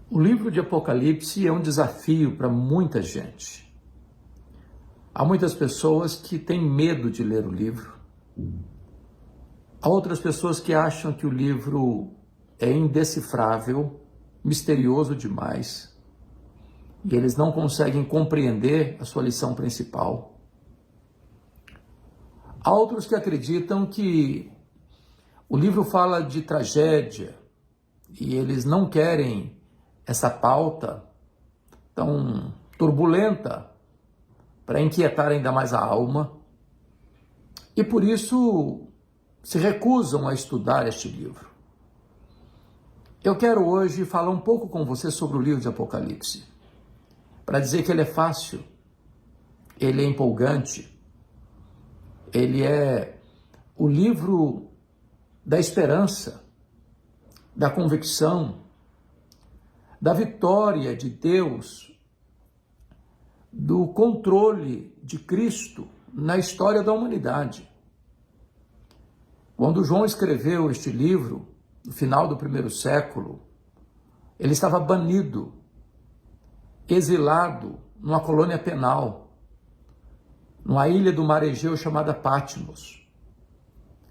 O livro de Apocalipse é um desafio para muita gente. Há muitas pessoas que têm medo de ler o livro. Há outras pessoas que acham que o livro é indecifrável, misterioso demais, e eles não conseguem compreender a sua lição principal. Há outros que acreditam que o livro fala de tragédia e eles não querem essa pauta tão turbulenta para inquietar ainda mais a alma, e por isso se recusam a estudar este livro. Eu quero hoje falar um pouco com você sobre o livro de Apocalipse, para dizer que ele é fácil, ele é empolgante, ele é o livro da esperança, da convicção, da vitória de Deus, do controle de Cristo na história da humanidade. Quando João escreveu este livro, no final do primeiro século, ele estava banido, exilado numa colônia penal, numa ilha do mar Egeu chamada Patmos.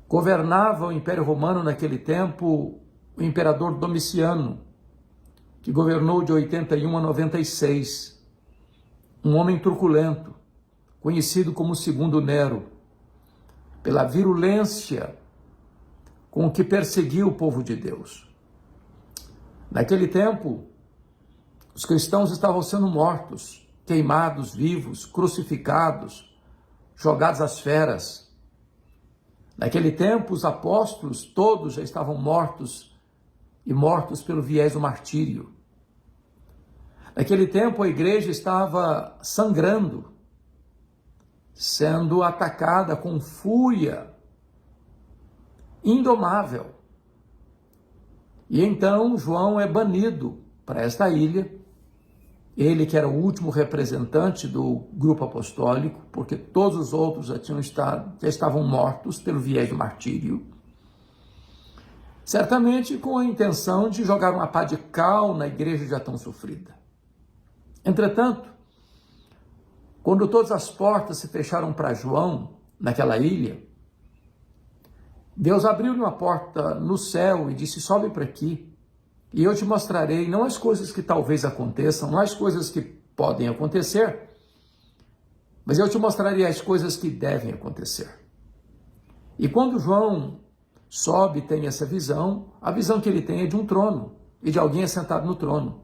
Governava o Império Romano naquele tempo o imperador Domiciano, que governou de 81 a 96, um homem truculento, conhecido como Segundo Nero, pela virulência com que perseguiu o povo de Deus. Naquele tempo, os cristãos estavam sendo mortos, queimados vivos, crucificados, jogados às feras. Naquele tempo, os apóstolos todos já estavam mortos, e mortos pelo viés do martírio. Naquele tempo, a igreja estava sangrando, sendo atacada com fúria indomável. E então João é banido para esta ilha, ele que era o último representante do grupo apostólico, porque todos os outros já estavam mortos pelo viés do martírio, certamente com a intenção de jogar uma pá de cal na igreja já tão sofrida. Entretanto, quando todas as portas se fecharam para João naquela ilha, Deus abriu-lhe uma porta no céu e disse: sobe para aqui, e eu te mostrarei não as coisas que talvez aconteçam, não as coisas que podem acontecer, mas eu te mostrarei as coisas que devem acontecer. E quando João sobe e tem essa visão, a visão que ele tem é de um trono e de alguém assentado no trono.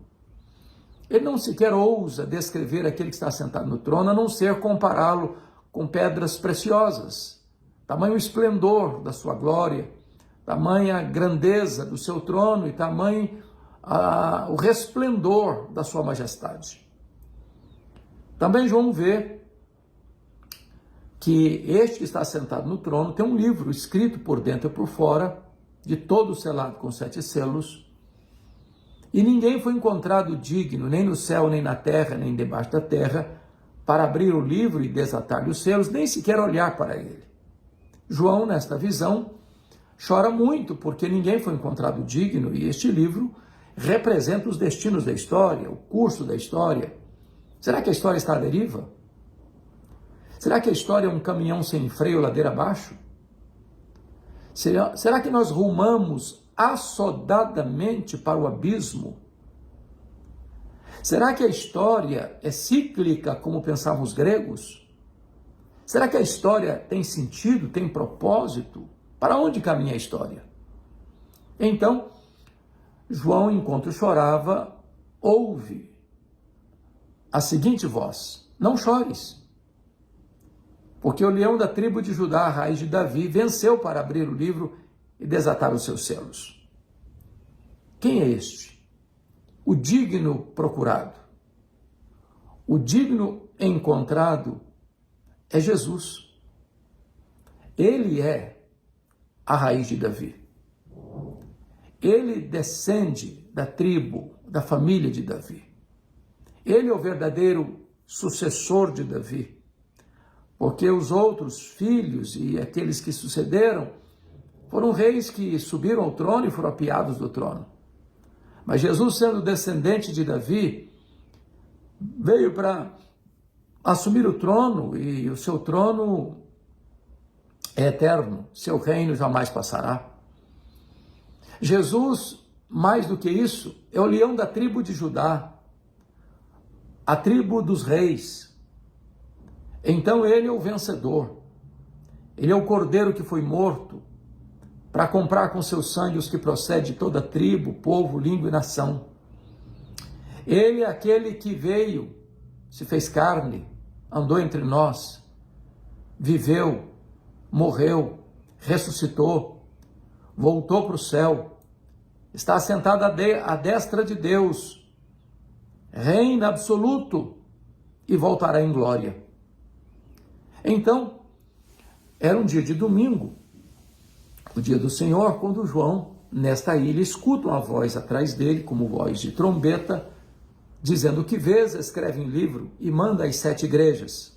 Ele não sequer ousa descrever aquele que está sentado no trono, a não ser compará-lo com pedras preciosas, tamanho esplendor da sua glória, tamanha grandeza do seu trono e tamanho o resplendor da sua majestade. Também João vê que este que está sentado no trono tem um livro escrito por dentro e por fora, de todo selado com 7 selos, e ninguém foi encontrado digno, nem no céu, nem na terra, nem debaixo da terra, para abrir o livro e desatar-lhe os selos, nem sequer olhar para ele. João, nesta visão, chora muito, porque ninguém foi encontrado digno, e este livro representa os destinos da história, o curso da história. Será que a história está à deriva? Será que a história é um caminhão sem freio ladeira abaixo? Será que nós rumamos assodadamente para o abismo? Será que a história é cíclica, como pensavam os gregos? Será que a história tem sentido, tem propósito? Para onde caminha a história? Então, João, enquanto chorava, ouve a seguinte voz: não chores, porque o leão da tribo de Judá, a raiz de Davi, venceu para abrir o livro e desatar os seus selos. Quem é este? O digno procurado. O digno encontrado é Jesus. Ele é a raiz de Davi. Ele descende da tribo, da família de Davi. Ele é o verdadeiro sucessor de Davi, porque os outros filhos e aqueles que sucederam foram reis que subiram ao trono e foram apiados do trono. Mas Jesus, sendo descendente de Davi, veio para assumir o trono, e o seu trono é eterno, seu reino jamais passará. Jesus, mais do que isso, é o leão da tribo de Judá, a tribo dos reis. Então ele é o vencedor, ele é o cordeiro que foi morto para comprar com seu sangue os que procedem de toda tribo, povo, língua e nação. Ele é aquele que veio, se fez carne, andou entre nós, viveu, morreu, ressuscitou, voltou para o céu, está assentado à destra de Deus, reina absoluto e voltará em glória. Então, era um dia de domingo, o dia do Senhor, quando João, nesta ilha, escuta uma voz atrás dele, como voz de trombeta, dizendo: que vês, escreve em livro e manda às 7 igrejas,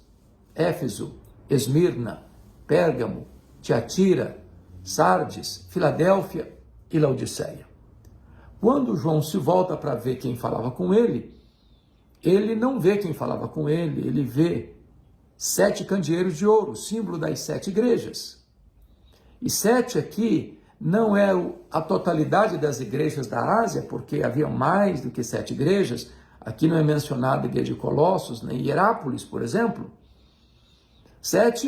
Éfeso, Esmirna, Pérgamo, Tiatira, Sardes, Filadélfia e Laodiceia. Quando João se volta para ver quem falava com ele não vê quem falava com ele vê 7 candeeiros de ouro, símbolo das 7 igrejas. E 7 aqui não é a totalidade das igrejas da Ásia, porque havia mais do que 7 igrejas. Aqui não é mencionada a igreja de Colossos, nem Hierápolis, por exemplo. 7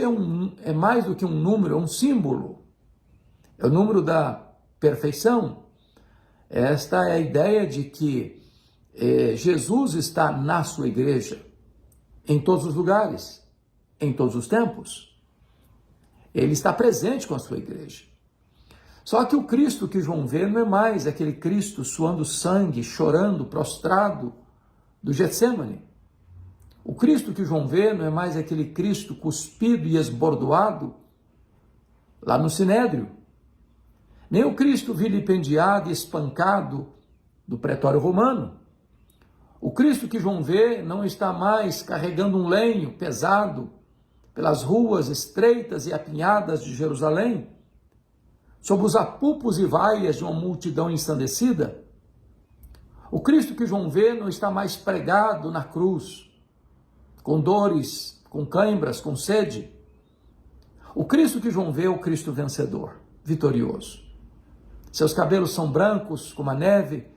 é mais do que um número, é um símbolo. É o número da perfeição. Esta é a ideia de que Jesus está na sua igreja, em todos os lugares, em todos os tempos. Ele está presente com a sua igreja. Só que o Cristo que João vê não é mais aquele Cristo suando sangue, chorando, prostrado do Getsêmani. O Cristo que João vê não é mais aquele Cristo cuspido e esbordoado lá no Sinédrio. Nem o Cristo vilipendiado e espancado do pretório romano. O Cristo que João vê não está mais carregando um lenho pesado pelas ruas estreitas e apinhadas de Jerusalém, sob os apupos e vaias de uma multidão ensandecida. O Cristo que João vê não está mais pregado na cruz, com dores, com cãibras, com sede. O Cristo que João vê é o Cristo vencedor, vitorioso. Seus cabelos são brancos como a neve,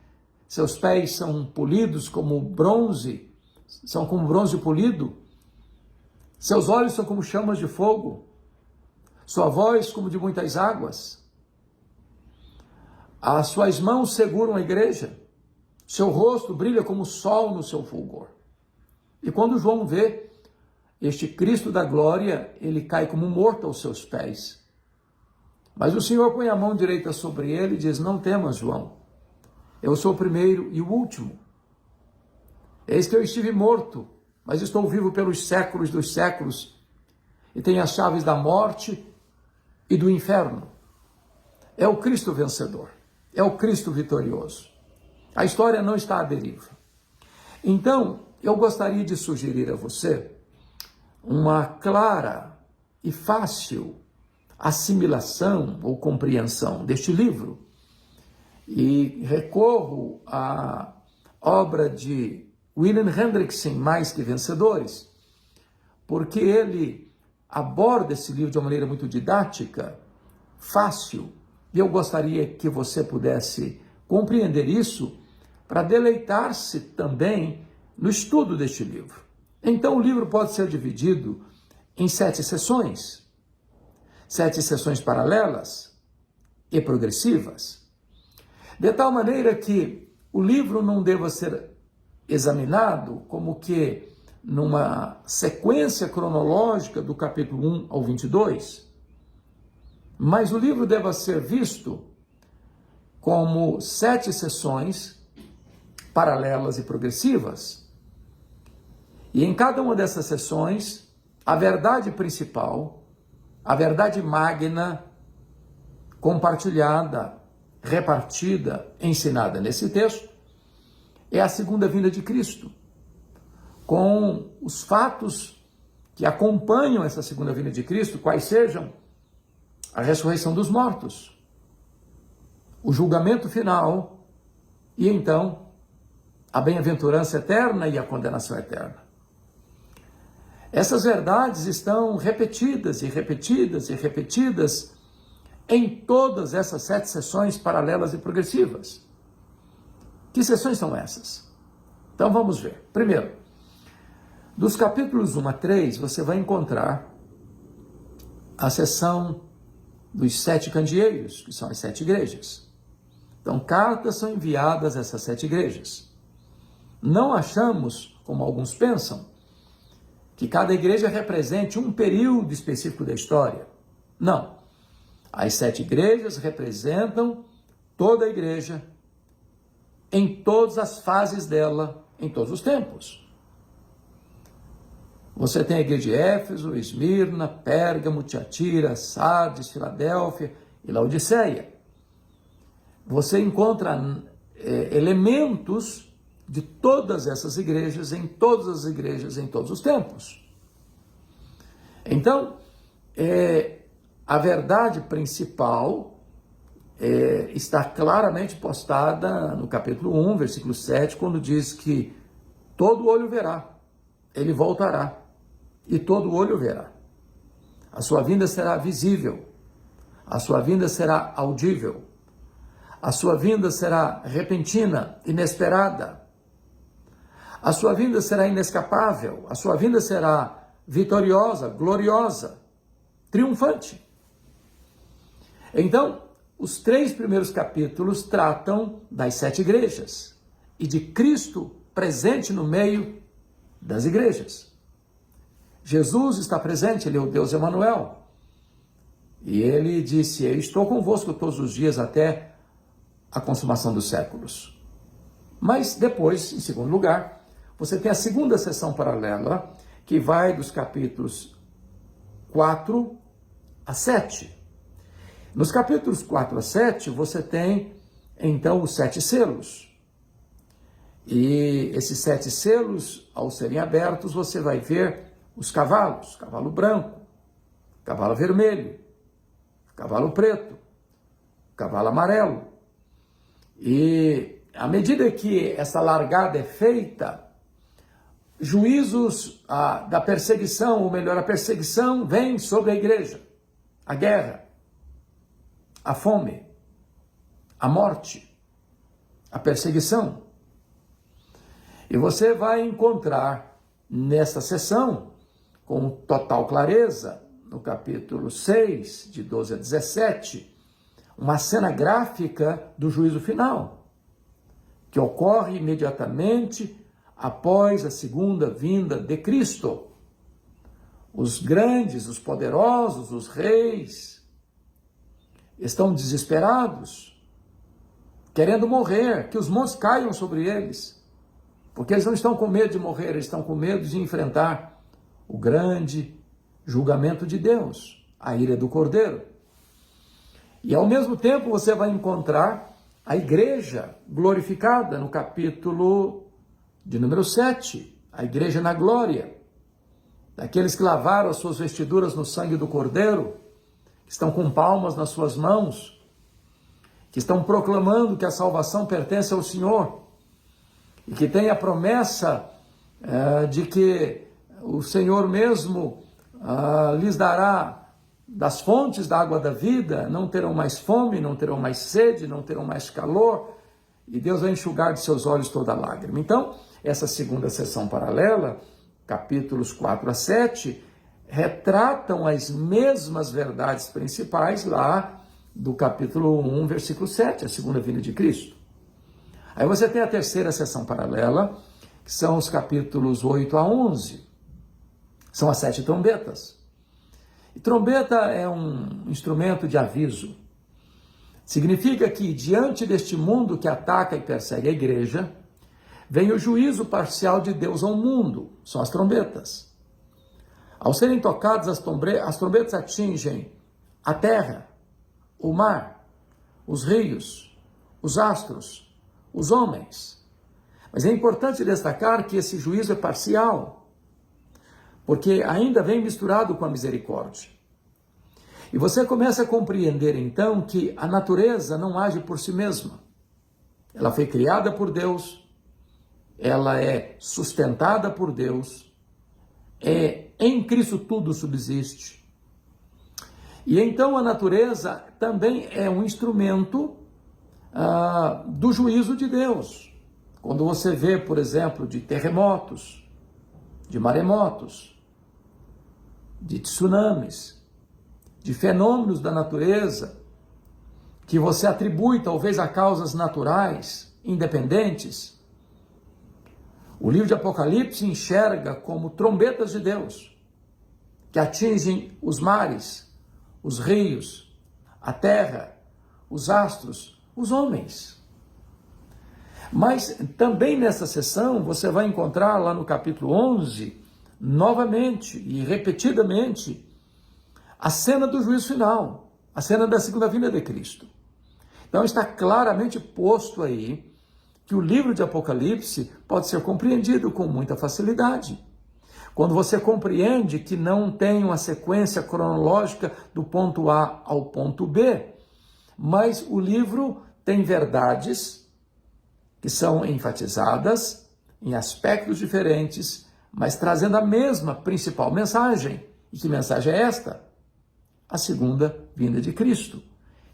seus pés são polidos como bronze, são como bronze polido, seus olhos são como chamas de fogo, sua voz como de muitas águas. As suas mãos seguram a igreja, seu rosto brilha como o sol no seu fulgor. E quando João vê este Cristo da glória, ele cai como morto aos seus pés. Mas o Senhor põe a mão direita sobre ele e diz: não temas, João, eu sou o primeiro e o último. Eis que eu estive morto, mas estou vivo pelos séculos dos séculos e tenho as chaves da morte e do inferno. É o Cristo vencedor, é o Cristo vitorioso. A história não está à deriva. Então, eu gostaria de sugerir a você uma clara e fácil assimilação ou compreensão deste livro. E recorro à obra de William Hendrickson, Mais que Vencedores, porque ele aborda esse livro de uma maneira muito didática, fácil, e eu gostaria que você pudesse compreender isso para deleitar-se também no estudo deste livro. Então o livro pode ser dividido em 7 sessões, 7 sessões paralelas e progressivas, de tal maneira que o livro não deva ser examinado como que numa sequência cronológica do capítulo 1 ao 22, mas o livro deva ser visto como 7 sessões paralelas e progressivas. E em cada uma dessas sessões, a verdade principal, a verdade magna, compartilhada, repartida, ensinada nesse texto, é a segunda vinda de Cristo, com os fatos que acompanham essa segunda vinda de Cristo, quais sejam a ressurreição dos mortos, o julgamento final e então a bem-aventurança eterna e a condenação eterna. Essas verdades estão repetidas e repetidas e repetidas em todas essas 7 sessões paralelas e progressivas. Que sessões são essas? Então vamos ver. Primeiro, dos capítulos 1 a 3, você vai encontrar a sessão dos 7 candeeiros, que são as 7 igrejas. Então, cartas são enviadas a essas 7 igrejas. Não achamos, como alguns pensam, que cada igreja represente um período específico da história. Não. As 7 igrejas representam toda a igreja, em todas as fases dela, em todos os tempos. Você tem a igreja de Éfeso, Esmirna, Pérgamo, Tiatira, Sardes, Filadélfia e Laodiceia. Você encontra elementos de todas essas igrejas, em todas as igrejas, em todos os tempos. Então, a verdade principal está claramente postada no capítulo 1, versículo 7, quando diz que todo olho verá, ele voltará, e todo olho verá. A sua vinda será visível, a sua vinda será audível, a sua vinda será repentina, inesperada, a sua vinda será inescapável, a sua vinda será vitoriosa, gloriosa, triunfante. Então, os 3 primeiros capítulos tratam das 7 igrejas e de Cristo presente no meio das igrejas. Jesus está presente, ele é o Deus Emanuel. E ele disse: eu estou convosco todos os dias até a consumação dos séculos. Mas depois, em segundo lugar, você tem a segunda sessão paralela, que vai dos capítulos 4 a 7. Nos capítulos 4 a 7, você tem, então, os 7 selos. E esses 7 selos, ao serem abertos, você vai ver os cavalos: cavalo branco, cavalo vermelho, cavalo preto, cavalo amarelo. E à medida que essa largada é feita, juízos da perseguição, ou melhor, a perseguição vem sobre a igreja, a guerra, a fome, a morte, a perseguição. E você vai encontrar nessa sessão, com total clareza, no capítulo 6, de 12 a 17, uma cena gráfica do juízo final, que ocorre imediatamente após a segunda vinda de Cristo. Os grandes, os poderosos, os reis, estão desesperados, querendo morrer, que os montes caiam sobre eles, porque eles não estão com medo de morrer, eles estão com medo de enfrentar o grande julgamento de Deus, a ira do Cordeiro. E ao mesmo tempo você vai encontrar a igreja glorificada no capítulo de número 7, a igreja na glória, daqueles que lavaram as suas vestiduras no sangue do Cordeiro, que estão com palmas nas suas mãos, que estão proclamando que a salvação pertence ao Senhor, e que tem a promessa de que o Senhor mesmo lhes dará das fontes da água da vida, não terão mais fome, não terão mais sede, não terão mais calor, e Deus vai enxugar de seus olhos toda lágrima. Então, essa segunda sessão paralela, capítulos 4 a 7, retratam as mesmas verdades principais lá do capítulo 1, versículo 7, a segunda vinda de Cristo. Aí você tem a terceira sessão paralela, que são os capítulos 8 a 11, são as 7 trombetas. E trombeta é um instrumento de aviso. Significa que, diante deste mundo que ataca e persegue a igreja, vem o juízo parcial de Deus ao mundo, são as trombetas. Ao serem tocadas as trombetas atingem a terra, o mar, os rios, os astros, os homens. Mas é importante destacar que esse juízo é parcial, porque ainda vem misturado com a misericórdia. E você começa a compreender então que a natureza não age por si mesma. ela foi criada por Deus, ela é sustentada por Deus, em Cristo tudo subsiste. E então a natureza também é um instrumento do juízo de Deus. Quando você vê, por exemplo, de terremotos, de maremotos, de tsunamis, de fenômenos da natureza, que você atribui talvez a causas naturais, independentes, o livro de Apocalipse enxerga como trombetas de Deus, que atingem os mares, os rios, a terra, os astros, os homens. Mas também nessa sessão você vai encontrar lá no capítulo 11, novamente e repetidamente, a cena do juízo final, a cena da segunda vinda de Cristo. Então está claramente posto aí que o livro de Apocalipse pode ser compreendido com muita facilidade. Quando você compreende que não tem uma sequência cronológica do ponto A ao ponto B, mas o livro tem verdades que são enfatizadas em aspectos diferentes, mas trazendo a mesma principal mensagem. E que mensagem é esta? A segunda vinda de Cristo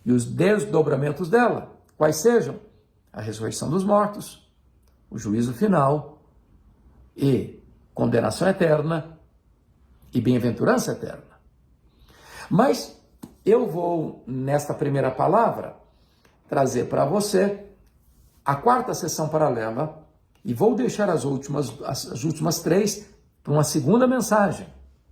e os desdobramentos dela, quais sejam a ressurreição dos mortos, o juízo final e condenação eterna e bem-aventurança eterna. Mas eu vou, nesta primeira palavra, trazer para você a quarta sessão paralela e vou deixar as últimas três para uma segunda mensagem.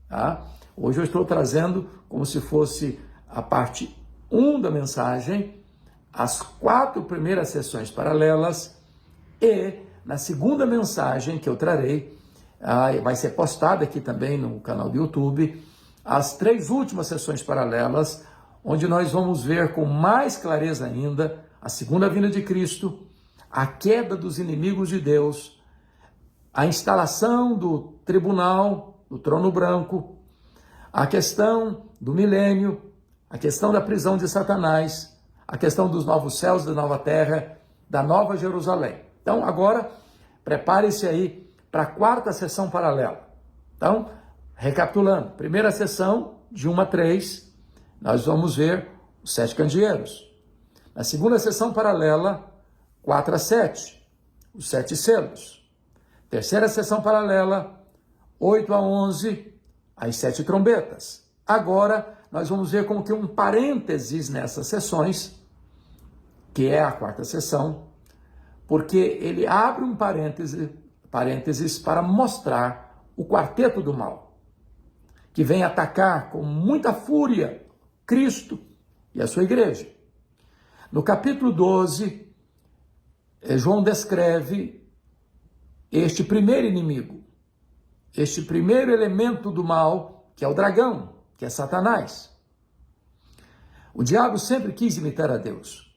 Tá? Hoje eu estou trazendo como se fosse a parte 1 da mensagem, as 4 primeiras sessões paralelas e na segunda mensagem que eu trarei, vai ser postada aqui também no canal do YouTube, as 3 últimas sessões paralelas, onde nós vamos ver com mais clareza ainda a segunda vinda de Cristo, a queda dos inimigos de Deus, a instalação do tribunal, do trono branco, a questão do milênio, a questão da prisão de Satanás, a questão dos novos céus, da nova terra, da nova Jerusalém. Então, agora, prepare-se aí para a quarta sessão paralela. Então, recapitulando, primeira sessão, de 1 a 3, nós vamos ver os 7 candeeiros. Na segunda sessão paralela, 4 a 7, os 7 selos. Terceira sessão paralela, 8 a 11, as 7 trombetas. Agora, nós vamos ver como que um parênteses nessas sessões, que é a quarta sessão, porque ele abre um parênteses para mostrar o quarteto do mal, que vem atacar com muita fúria Cristo e a sua igreja. No capítulo 12, João descreve este primeiro inimigo, este primeiro elemento do mal, que é o dragão, que é Satanás. O diabo sempre quis imitar a Deus,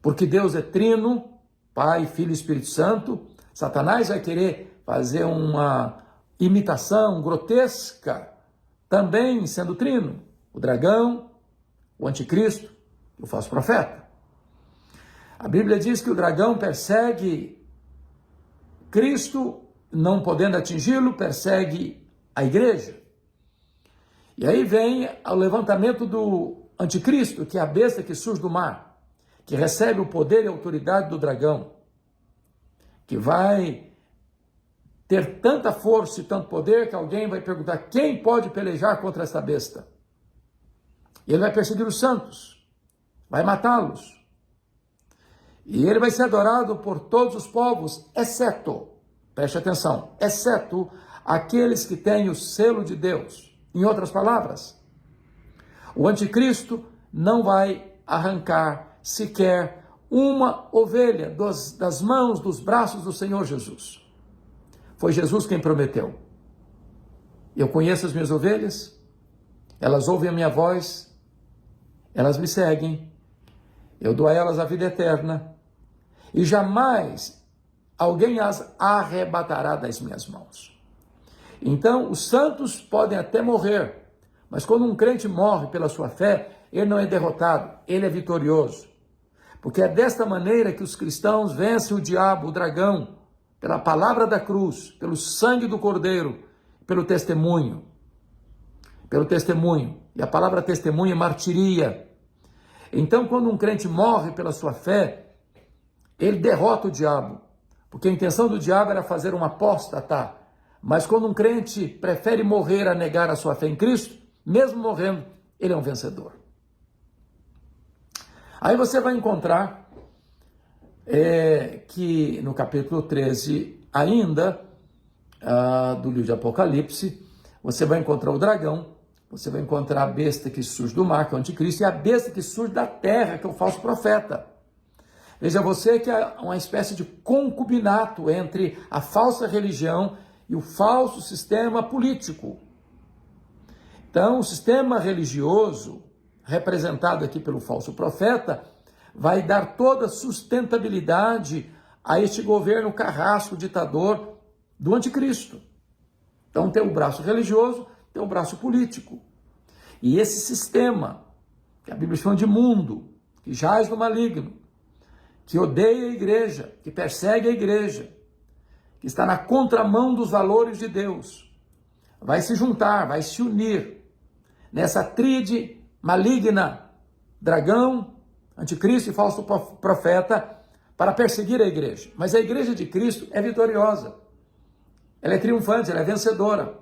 porque Deus é trino, Pai, Filho e Espírito Santo. Satanás vai querer fazer uma imitação grotesca, também sendo trino, o dragão, o anticristo, o falso profeta. A Bíblia diz que o dragão persegue Cristo, não podendo atingi-lo, persegue a igreja. E aí vem o levantamento do anticristo, que é a besta que surge do mar, que recebe o poder e a autoridade do dragão, que vai ter tanta força e tanto poder que alguém vai perguntar quem pode pelejar contra esta besta. E ele vai perseguir os santos, vai matá-los. E ele vai ser adorado por todos os povos, exceto, preste atenção, exceto aqueles que têm o selo de Deus. Em outras palavras, o anticristo não vai arrancar sequer uma ovelha das mãos, dos braços do Senhor Jesus. Foi Jesus quem prometeu. Eu conheço as minhas ovelhas, elas ouvem a minha voz, elas me seguem, eu dou a elas a vida eterna, e jamais alguém as arrebatará das minhas mãos. Então, os santos podem até morrer, mas quando um crente morre pela sua fé, ele não é derrotado, ele é vitorioso. Porque é desta maneira que os cristãos vencem o diabo, o dragão, pela palavra da cruz, pelo sangue do Cordeiro, pelo testemunho. Pelo testemunho. E a palavra testemunho é martiria. Então, quando um crente morre pela sua fé, ele derrota o diabo. Porque a intenção do diabo era fazer um apóstata. Mas quando um crente prefere morrer a negar a sua fé em Cristo, mesmo morrendo, ele é um vencedor. Aí você vai encontrar que no capítulo 13 ainda, do livro de Apocalipse, você vai encontrar o dragão, você vai encontrar a besta que surge do mar, que é o anticristo, e a besta que surge da terra, que é o falso profeta. Veja você que há uma espécie de concubinato entre a falsa religião e o falso sistema político. Então, o sistema religioso, representado aqui pelo falso profeta, vai dar toda sustentabilidade a este governo carrasco, ditador do anticristo. Então, tem o braço religioso, tem o braço político. E esse sistema, que a Bíblia chama de mundo, que jaz no maligno, que odeia a igreja, que persegue a igreja, que está na contramão dos valores de Deus, vai se juntar, vai se unir nessa tríade maligna, dragão, anticristo e falso profeta, para perseguir a igreja. Mas a igreja de Cristo é vitoriosa, ela é triunfante, ela é vencedora,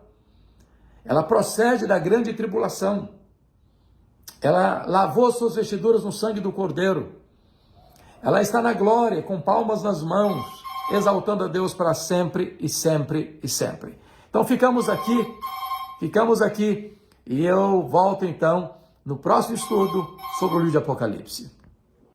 ela procede da grande tribulação, ela lavou suas vestiduras no sangue do Cordeiro, ela está na glória, com palmas nas mãos, exaltando a Deus para sempre e sempre e sempre. Então ficamos aqui, e eu volto então no próximo estudo sobre o livro de Apocalipse.